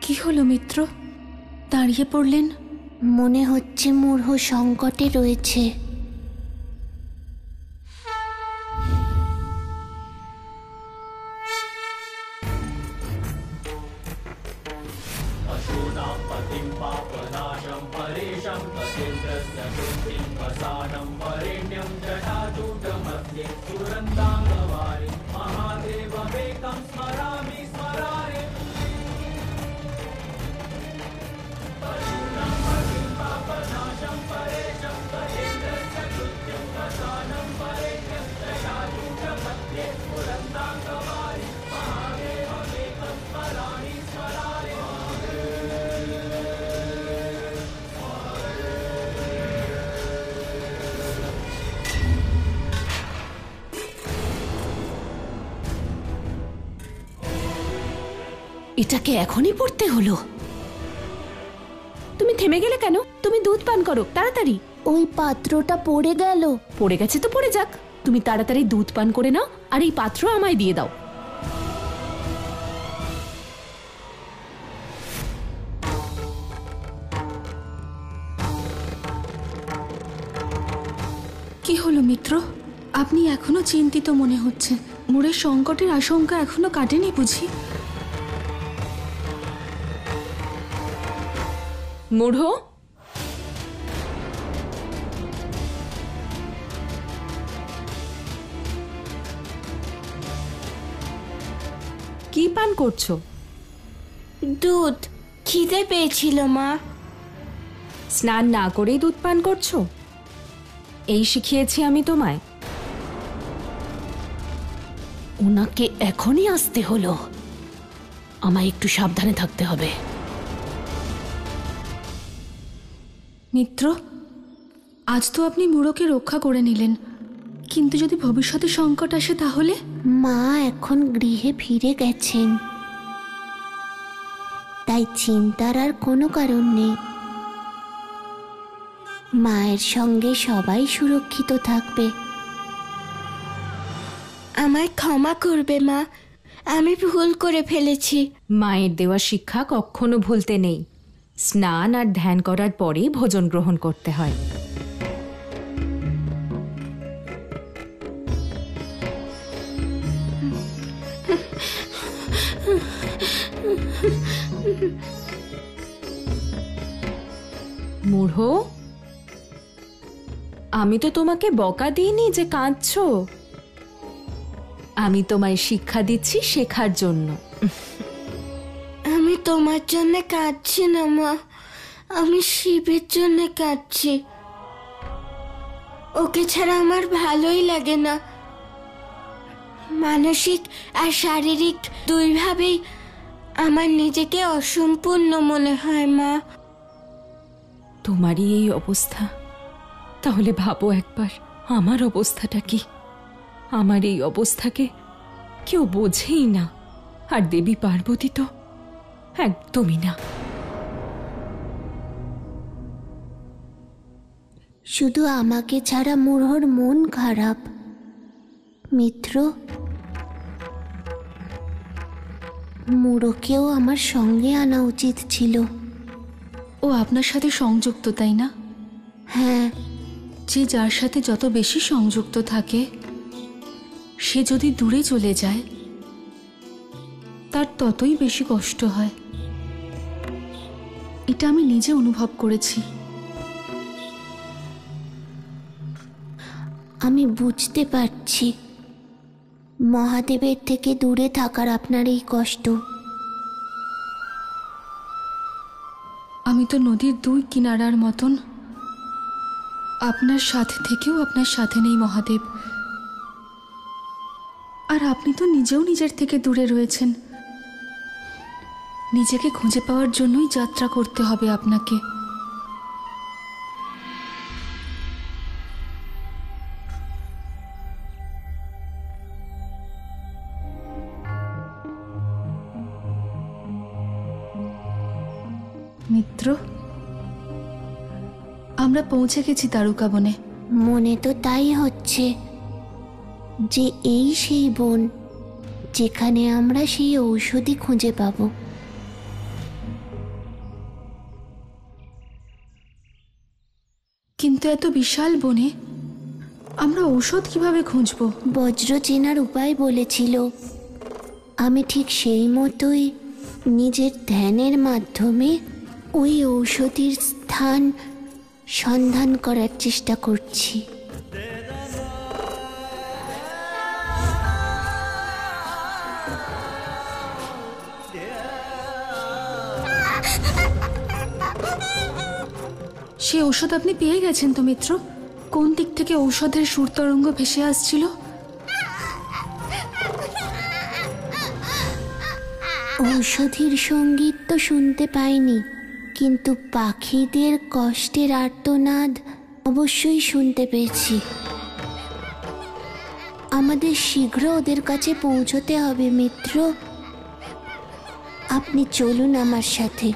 কি হলো মিত্র, দাঁড়িয়ে পড়লেন? মনে হচ্ছে মূঢ় সংকটে রয়েছে। এটাকে এখনই পড়তে হলো? তুমি থেমে গেলে কেন? তুমি দুধ পান করো তাড়াতাড়ি। ওই পাত্রটা পড়ে গেল। পড়ে গেছে তো পড়ে যাক, তুমি তাড়াতাড়ি দুধ পান করে নাও আর এই পাত্র আমায় দিয়ে দাও। কি হলো মিত্র, আপনি এখনো চিন্তিত মনে হচ্ছে। মূঢ়ের সংকটের আশঙ্কা এখনো কাটেনি বুঝি? মূঢ়, কি পান করছো? দুধ। খিদে পেয়েছিল মা। স্নান না করেই দুধ পান করছো? এই শিখিয়েছি আমি তোমায়? ওনাকে এখনই আসতে হলো, আমায় একটু সাবধানে থাকতে হবে। মিত্র, আজ তো আপনি মূঢ়কে রক্ষা করে নিলেন, কিন্তু যদি ভবিষ্যতে সংকট আসে তাহলে? মা এখন গৃহে ফিরে গেছেন, তাই চিন্তার আর কোনো কারণ নেই। মায়ের সঙ্গে সবাই সুরক্ষিত থাকবে। আমায় ক্ষমা করবে মা, আমি ভুল করে ফেলেছি। মায়ের দেওয়া শিক্ষা কখনো ভুলতে নেই। স্নান আর ধ্যান করার পরেই ভোজন গ্রহণ করতে হয়। মূঢ়, আমি তো তোমাকে বকা দিইনি যে কাঁদছো। আমি তোমায় শিক্ষা দিচ্ছি শেখার জন্য। আমি তোমার জন্য কাঁদছি না মা, আমি শিবের জন্য কাঁদছি। ওকে ছাড়া আমার ভালোই লাগে না। মানসিক আর শারীরিক দুইভাবেই আমার নিজেকে অসম্পূর্ণ মনে হয় মা। তোমারই এই অবস্থা, তাহলে ভাবো একবার আমার অবস্থাটা কি। আমার এই অবস্থাকে কেউ বোঝেই না, আর দেবী পার্বতী তো একদমই না। শুধু আমাকে ছাড়া মূঢ়র মন খারাপ। মিত্র, মূঢ়কেও আমার সঙ্গে আনা উচিত ছিল। ও আপনার সাথে সংযুক্ত, তাই না? হ্যাঁ। যে যার সাথে যত বেশি সংযুক্ত থাকে, সে যদি দূরে চলে যায় তার ততই বেশি কষ্ট হয়। এটা আমি নিজে অনুভব করেছি। আমি বুঝতে পারছি মহাদেবের থেকে দূরে থাকার আপনার এই কষ্ট। আমি তো নদীর দুই কিনারার মতন, আপনার সাথে থেকেও আপনার সাথে নেই মহাদেব। আর আপনি তো নিজেও নিজের থেকে দূরে রয়েছেন। নিজেকে খুঁজে পাওয়ার জন্যই যাত্রা করতে হবে আপনাকে। মিত্র, আমরা পৌঁছে গেছি তারকা বনে। মনে তো তাই হচ্ছে যে এই সেই বন যেখানে আমরা সেই ঔষধি খুঁজে পাবো। কিন্তু এত বিশাল বনে আমরা ঔষধ কিভাবে খুঁজবো? বজ্র চেনার উপায় বলেছিল। আমি ঠিক সেই মতোই নিজের ধ্যানের মাধ্যমে ওই ঔষধির স্থান সন্ধান করার চেষ্টা করছি। সে ঔষধ আপনি পেয়ে গেছেন তো মিত্র? কোন দিক থেকে ঔষধের সুর তরঙ্গ ভেসে আসছিল? ঔষধির সঙ্গীত তো শুনতে পাইনি, কিন্তু পাখিদের কষ্টের আর্তনাদ অবশ্যই শুনতে পেয়েছি। আমাদের শীঘ্র ওদের কাছে পৌঁছতে হবে মিত্র। আপনি চলুন আমার সাথে।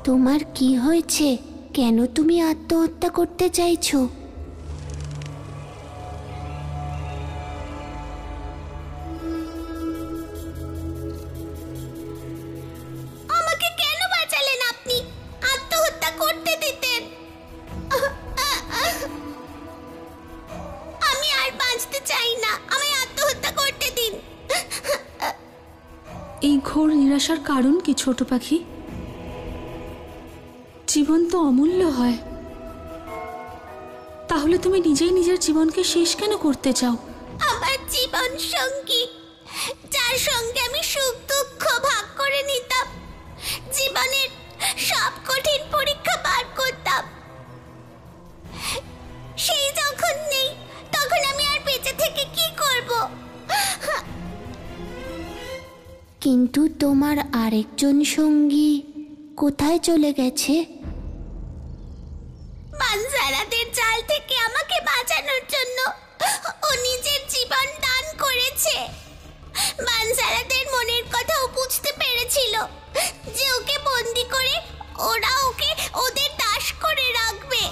তোমার কি হয়েছে? কেন তুমি আত্মহত্যা করতে চাইছো? আমাকে কেন বাঁচালেন আপনি? আত্মহত্যা করতে দিতেন। আমি আর বাঁচতে চাই না, আমায় আত্মহত্যা করতে দিন। এই ঘোর নিরাশার কারণ কি ছোট পাখি? জীবন তো অমূল্য হয়, তাহলে তুমি নিজেই নিজের জীবনকে শেষ কেন করতে চাও? আমার জীবন সঙ্গী, যার সঙ্গে আমি সুখ দুঃখ ভাগ করে নিতাম, জীবনের সব কঠিন পরীক্ষা পার করতাম, সেই যখন নেই, তখন আমি আর বেঁচে থেকে কি করব? কিন্তু তোমার আরেকজন সঙ্গী কোথায় চলে গেছে? বানজারাদের জাল থেকে আমাকে বাঁচানোর জন্য ও নিজের জীবন দান করেছে। বানজারাদের মনের কথাও বুঝতে পেরেছিল যে ওকে বন্দি করে ওরা ওকে ওদের দাস করে রাখবে,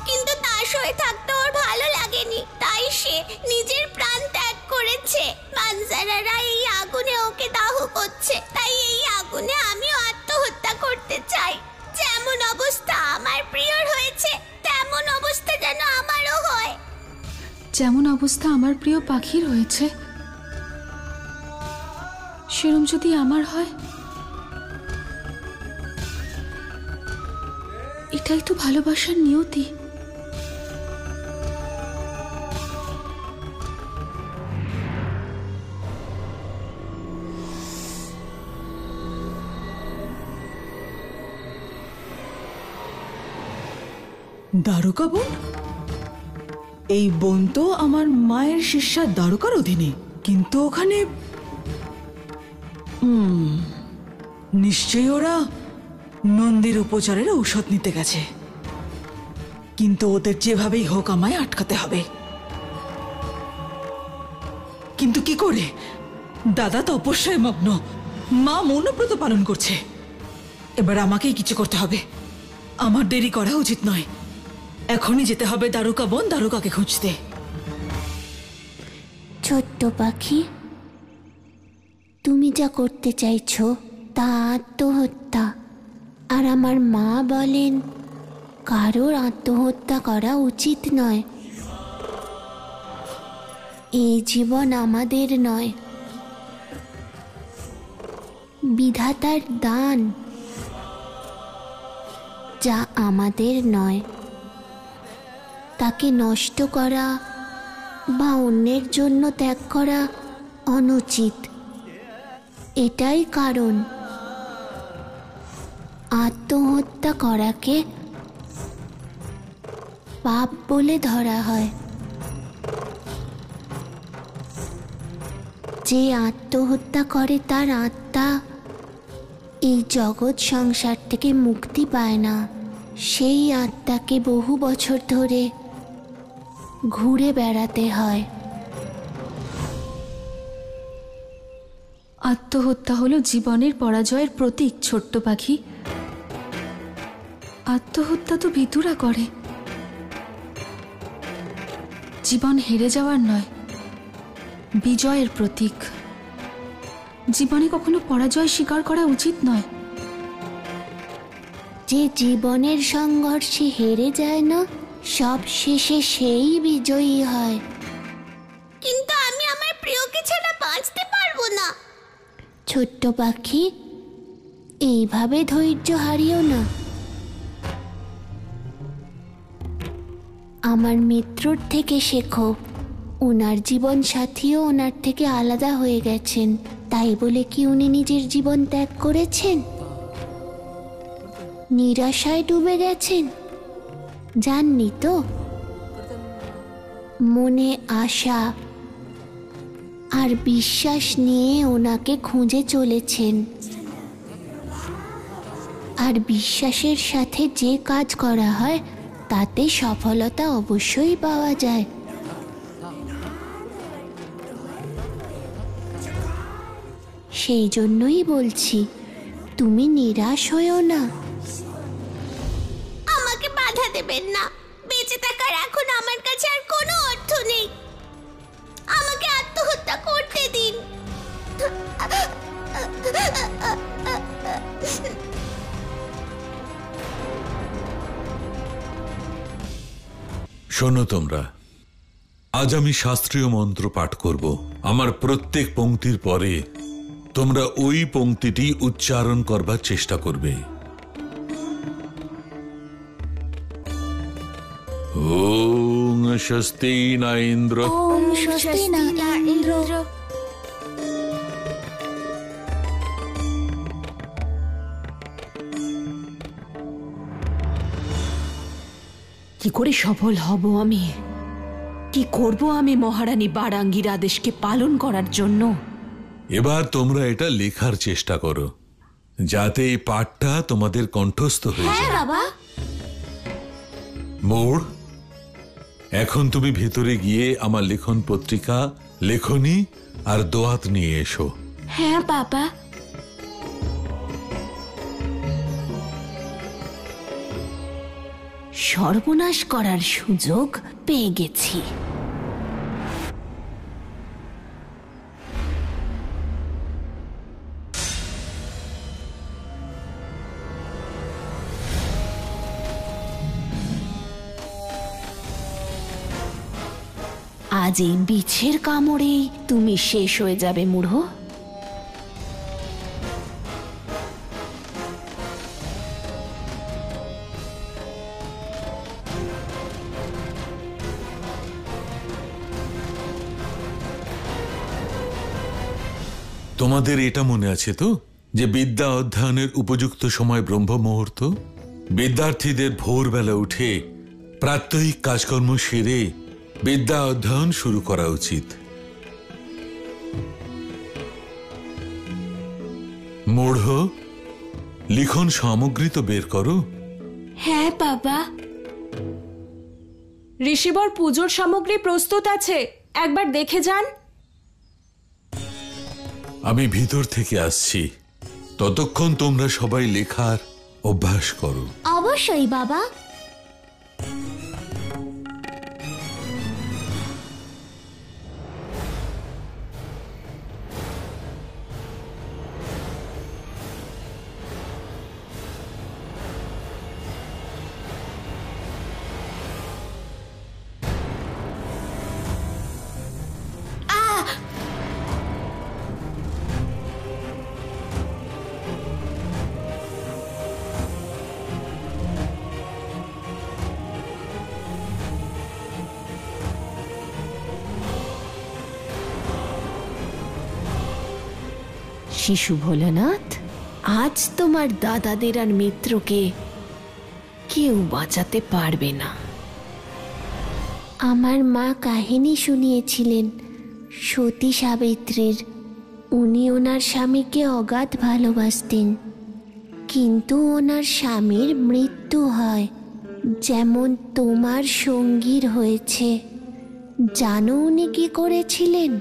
কিন্তু দাস হয়ে থাকতে ওর ভালো লাগেনি, তাই সে নিজের প্রাণ ত্যাগ করেছে। বানজারারা এই আগুনে ওকে দাহ করছে, তাই এই আগুনে আমিও আত্মহত্যা করতে চাই। যেমন অবস্থা আমার প্রিয়র হয়েছে, তেমন অবস্থা যেন আমারও হয়। যেমন অবস্থা আমার প্রিয় পাখির হয়েছে, সেরম যদি আমার হয়, এটাই তো ভালোবাসার নিয়তি। দ্বারকা বন? এই বন তো আমার মায়ের শিষ্যা দ্বারকার অধীনে, কিন্তু ওখানে নিশ্চয়ই ওরা নন্দীর উপচারের ঔষধ নিতে গেছে, কিন্তু ওদের যেভাবেই হোক আমায় আটকাতে হবে। কিন্তু কি করে? দাদা তপস্যায় মগ্ন, মা মৌনব্রত পালন করছে। এবার আমাকেই কিছু করতে হবে। আমার দেরি করা উচিত নয়, এখনই যেতে হবে দ্বারকা বন, দ্বারকাকে খুঁজতে। ছোট্ট পাখি, তুমি যা করতে চাইছো তা আত্মহত্যা, আর আমার মা বলেন কারোর আত্মহত্যা করা উচিত নয়। এই জীবন আমাদের নয়, বিধাতার দান, যা আমাদের নয়। তাকে নষ্ট করা বা অন্যের জন্য ত্যাগ করা অনুচিত। এটাই কারণ আত্মহত্যা করাকে পাপ বলে ধরা হয়। যে আত্মহত্যা করে তার আত্মা এই জগৎ সংসার থেকে মুক্তি পায় না। সেই আত্মাকে বহু বছর ধরে ঘুরে বেড়াতে হয়। আত্মহত্যা হলো জীবনের পরাজয়ের প্রতীক। ছোট্ট পাখি, আত্মহত্যা তো ভিতুরা করে, জীবন হেরে যাওয়ার নয়, বিজয়ের প্রতীক। জীবনে কখনো পরাজয় স্বীকার করা উচিত নয়। যে জীবনের সংঘর্ষে হেরে যায় না, সব শেষে সেই বিজয়ী হয়। কিন্তু আমি আমার প্রিয়কে ছাড়া বাঁচতে পারবো না। ছোট্ট পাখি, এইভাবে ধৈর্য হারিও না। আমার মিত্রর থেকে শেখো। ওনার জীবন সাথীও ওনার থেকে আলাদা হয়ে গেছেন, তাই বলে কি উনি নিজের জীবন ত্যাগ করেছেন? নিরাশায় ডুবে গেছেন? জাননি তো। মনে আশা আর বিশ্বাস নিয়ে ওনাকে খুঁজে চলেছেন। আর বিশ্বাসের সাথে যে কাজ করা হয় তাতে সফলতা অবশ্যই পাওয়া যায়। সেই জন্যই বলছি, তুমি নিরাশ হয়েও না। আমাকে বাধা দেবেন না। বেঁচে থাকার এখন আমার কাছে আর কোনো অর্থ নেই। আমাকে আত্মহত্যা করতে দিন। শোনো তোমরা, আজ আমি শাস্ত্রীয় মন্ত্র পাঠ করব। আমার প্রত্যেক পংক্তির পরে তোমরা ওই পংক্তিটি উচ্চারণ করবার চেষ্টা করবে। ওম স্বস্তি না ইন্দ্র। ওম স্বস্তি না ইন্দ্র। কি করে সফল হব আমি? কি করব আমি মহারানী বারাঙ্গীর আদেশকে পালন করার জন্য? এবার তোমরা এটা লেখার চেষ্টা করো, যাতে এই পাঠটা তোমাদের কণ্ঠস্থ হয়ে যায়। বাবা, মোড়, এখন তুমি ভেতরে গিয়ে আমার লেখন পত্রিকা, লেখনী আর দোয়াত নিয়ে এসো। হ্যাঁ বাবা। সর্বনাশ করার সুযোগ পেয়ে গেছি। আজ এই বিছের কামড়েই তুমি শেষ হয়ে যাবে মূঢ়। তোমাদের এটা মনে আছে তো যে বিদ্যা অধ্যয়নের উপযুক্ত সময় ব্রহ্ম মুহূর্ত? বিদ্যার্থীদের ভোরবেলা উঠে প্রাত্যহিক কাজকর্ম সেরে বিদ্যা অধ্যয়ন শুরু করা উচিত। মূঢ়, লিখন সামগ্রী তো বের করো। হ্যাঁ বাবা। ঋষিবর পুজোর সামগ্রী প্রস্তুত আছে, একবার দেখে যান। আমি ভিতর থেকে আসছি, ততক্ষণ তোমরা সবাই লেখার অভ্যাস করো। অবশ্যই বাবা। শিশু ভোলানাথ, আজ তোমার দাদাদের আর মিত্রকে কেউ বাঁচাতে পারবে না। আমার মা কাহিনী শুনিয়েছিলেন সতী সাবিত্রীর। উনি ওনার স্বামীকে অগাধ ভালোবাসতেন, কিন্তু ওনার স্বামীর মৃত্যু হয়, যেমন তোমার সঙ্গীর হয়েছে। জানো উনি কি করেছিলেন?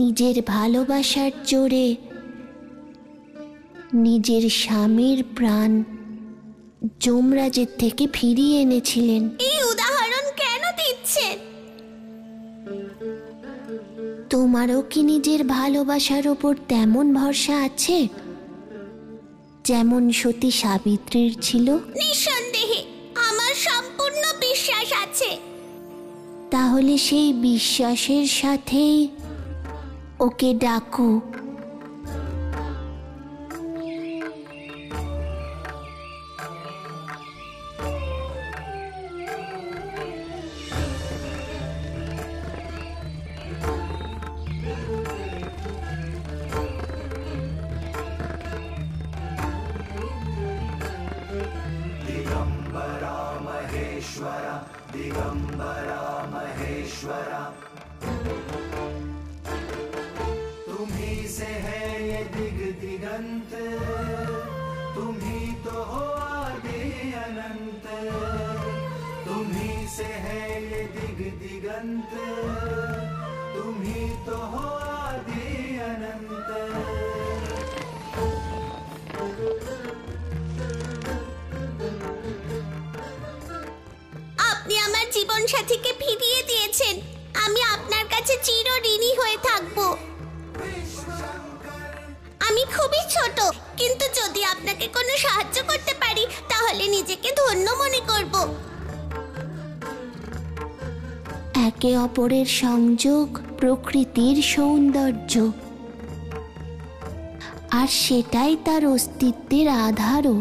নিজের ভালোবাসার জোরে নিজের স্বামীর প্রাণ যমরাজের থেকে ফিরিয়ে এনেছিলেন। এই উদাহরণ কেন দিচ্ছেন? তোমারও কি নিজের ভালোবাসার ওপর তেমন ভরসা আছে যেমন সতী সাবিত্রীর ছিল? নিঃসন্দেহে আমার সম্পূর্ণ বিশ্বাস আছে। তাহলে সেই বিশ্বাসের সাথেই ওকে ডাকো। तुम्ही से है ये दिग दिगंत, तुम्ही तो हो आदि अनंत। तुम्ही से है ये दिग दिगंत, तुम्ही तो हो आदि अनंत। আপনি আমার জীবন সাথীকে ফিরিয়ে দিয়েছেন। আমি আপনার কাছে চিরঋণী হয়ে থাকব। আমি খুবই ছোট, কিন্তু যদি আপনাকে কোনো সাহায্য করতে পারি তাহলে নিজেকে ধন্য মনে করব। একে অপরের সংযোগ প্রকৃতির সৌন্দর্য, আর সেটাই তার অস্তিত্বের আধারও।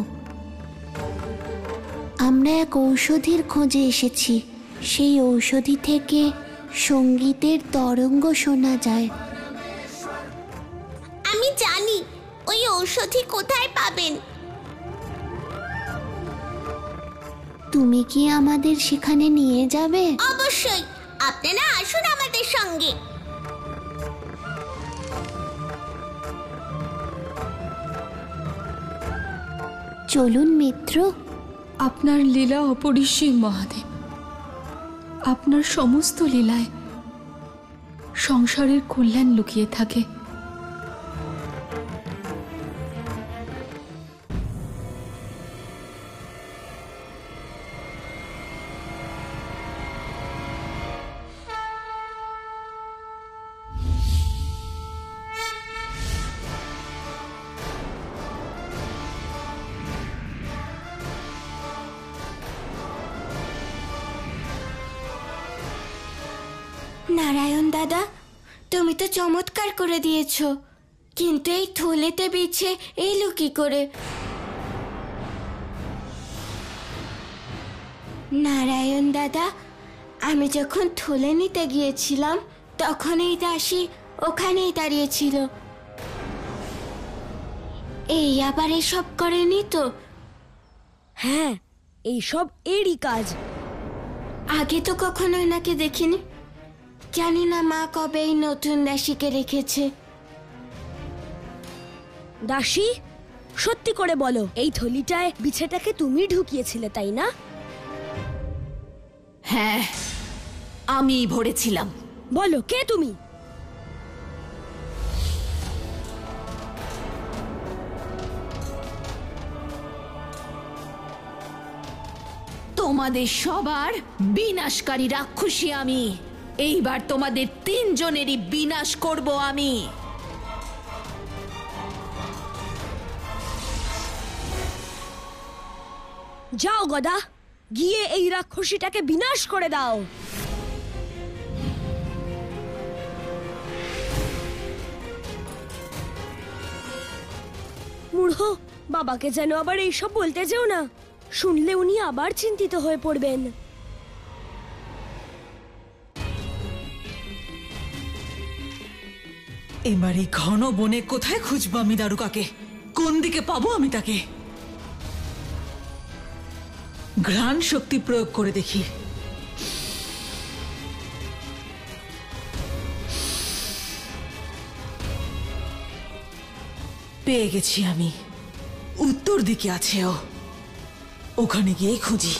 আমরা এক ঔষধির খোঁজে এসেছি। সেই ঔষধি থেকে সঙ্গীতের তরঙ্গ শোনা যায়। আমি জানি ওই ঔষধি কোথায় পাবেন। তুমি কি আমাদের সেখানে নিয়ে যাবে? অবশ্যই, আপনারা আসুন আমাদের সঙ্গে। চলুন মিত্র। আপনার লীলা অপরিসীম মহাদেব। আপনার সমস্ত লীলায় সংসারের কল্যাণ লুকিয়ে থাকে। নারায়ণ দাদা, তুমি তো চমৎকার করে দিয়েছো, কিন্তু এই থলেতে বিছে এলো কি করে? নারায়ণ দাদা, আমি যখন থলে নিতে গিয়েছিলাম তখন এই দাসী ওখানেই দাঁড়িয়েছিল। এই আবার এসব করেনি তো? হ্যাঁ, এইসব এরই কাজ। আগে তো কখনো এনাকে দেখিনি। জানি না মা কবে এই নতুন দাসীকে রেখেছে। দাসী, সত্যি করে বলো, এই থলিটায় বিছেটাকে তুমি ঢুকিয়েছিলে, তাই না? হ্যাঁ, আমি ভরেছিলাম। বলো, কে তুমি? তোমাদের সবার বিনাশকারী রাক্ষসী আমি। এইবার তোমাদের তিনজনেরই বিনাশ করব আমি। যাও গদা, গিয়ে এই রাক্ষসীটাকে বিনাশ করে দাও। মূঢ়, বাবাকে যেন আবার এইসব বলতে যেও না, শুনলে উনি আবার চিন্তিত হয়ে পড়বেন। এবার এই ঘন বনে কোথায় খুঁজবো আমি দারুকাকে? কোন দিকে পাবো আমি তাকে? ঘ্রাণ শক্তি প্রয়োগ করে দেখি। পেয়ে গেছি আমি। উত্তর দিকে আছে ও, ওখানে গিয়ে খুঁজি।